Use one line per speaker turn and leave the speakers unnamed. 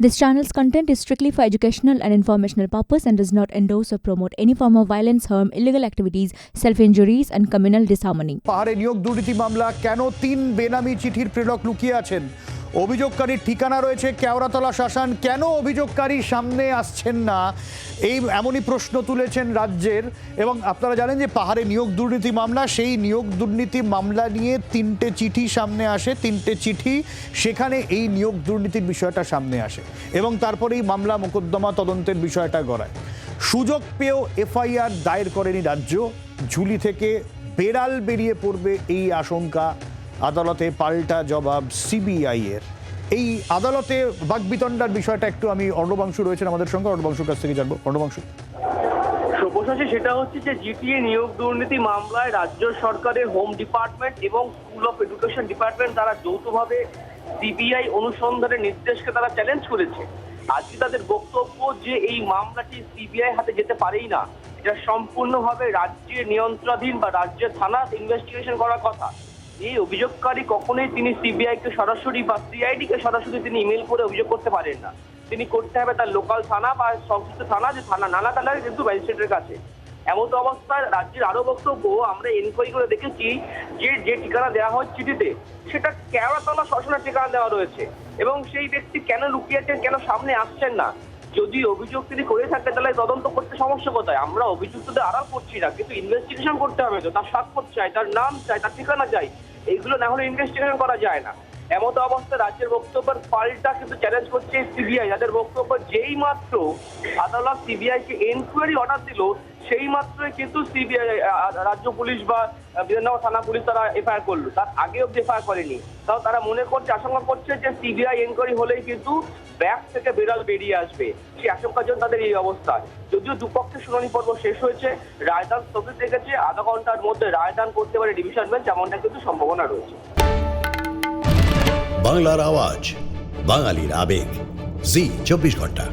This channel's content is strictly for educational and informational purpose and does not endorse or promote any form of violence, harm, illegal activities, self-injuries and communal disharmony.
পাহাড়ে নিয়োগ দুর্নীতি মামলা কেন 3 বেনামি চিঠির প্রেরক লুকিয়ে আছেন? অভিযোগকারীর ঠিকানা রয়েছে কেওড়াতলা শ্মশান, কেন অভিযোগকারী সামনে আসছেন না? এমনই প্রশ্ন তুলেছেন রাজ্যের। এবং আপনারা জানেন যে পাহাড়ে নিয়োগ দুর্নীতি মামলা, সেই নিয়োগ দুর্নীতি মামলা নিয়ে 3টে চিঠি সামনে আসে, 3টে চিঠি, সেখানে এই নিয়োগ দুর্নীতির বিষয়টা সামনে আসে এবং তারপরেই মামলা মোকদ্দমা তদন্তের বিষয়টা গড়ায়। সুযোগ পেয়েও এফআইআর দায়ের করেনি রাজ্য, ঝুলি থেকে বেড়াল বেরিয়ে পড়বে এই আশঙ্কা। আদালতে পাল্টা জবাব সিবিআই এর। এই আদালতে বাকবিতণ্ডার বিষয়টা একটু আমি অর্ণবাংশু রয়েছেন আমাদের সঙ্গে, অর্ণবাংশুর কাছ থেকে জানবো। অর্ণবাংশু,
সর্বশেষে সেটা হচ্ছে যে জিটিএ নিয়োগ দুর্নীতি মামলায় রাজ্য সরকারের হোম ডিপার্টমেন্ট এবং স্কুল অফ এডুকেশন ডিপার্টমেন্ট তারা যৌথভাবে সিবিআই অনুসন্ধানের নির্দেশকে তারা চ্যালেঞ্জ করেছে। আজকে তাদের বক্তব্য যে এই মামলাটি সিবিআই হাতে যেতে পারেই না, এটা সম্পূর্ণভাবে রাজ্যের নিয়ন্ত্রণাধীন বা রাজ্যের থানা ইনভেস্টিগেশন করার কথা। এই অভিযোগকারী কখনোই তিনি সিবিআই কে সরাসরি বা সিআইডি কে সরাসরি তিনি ইমেল করে অভিযোগ করতে পারেন না। তিনি করতে হবে তার লোকাল থানা বা সংশ্লিষ্ট থানা, যে থানা নানা থানায় কিন্তু ম্যাজিস্ট্রেটের কাছে। এমত অবস্থায় রাজ্যের আরো বক্তব্য, আমরা এনকোয়ারি করে দেখেছি যে ঠিকানা দেওয়া হয় চিঠিতে সেটা কেওড়াতলা শ্মশানের ঠিকানা দেওয়া রয়েছে এবং সেই ব্যক্তি কেন লুকিয়েছেন, কেন সামনে আসছেন না? যদি অভিযোগ তিনি করে থাকে তাহলে তদন্ত করতে সমস্যা কোথায়? আমরা অভিযুক্তদের আড়াল করছি না, কিন্তু ইনভেস্টিগেশন করতে হবে তো, তার স্বাক্ষর চাই, তার নাম চাই, তার ঠিকানা চাই, এইগুলো না হলে ইনভেস্টিগেশন করা যায় না। এমত অবস্থায় রাজ্যের বক্তব্যের পাল্টা কিন্তু চ্যালেঞ্জ করছে সিবিআই, যাদের বক্তব্য যেই মাত্র আদালত সিবিআই কে এনকোয়ারি অর্ডার দিল সেই মাত্রই কিন্তু সিবিআই রাজ্য পুলিশ বা বিধাননগর থানা পুলিশ তারা এফআইআর করলো, তার আগে অব্দি এফআইআর করেনি। তাও তারা মনে করছে, আশঙ্কা করছে যে সিবিআই এনকোয়ারি হলেই কিন্তু ব্যাগ থেকে বিড়াল বেরিয়ে আসবে, সেই আশঙ্কার জন্য তাদের এই অবস্থা। যদিও দুপক্ষের শুনানি পর্ব শেষ হয়েছে, রায়দান স্থগিত রেখেছে, আধা ঘন্টার মধ্যে রায়দান করতে পারে ডিভিশন বেঞ্চ, এমনটা কিন্তু সম্ভাবনা রয়েছে।
বাংলার আওয়াজ, বাঙালির আবেগ, জি 24 ঘন্টা।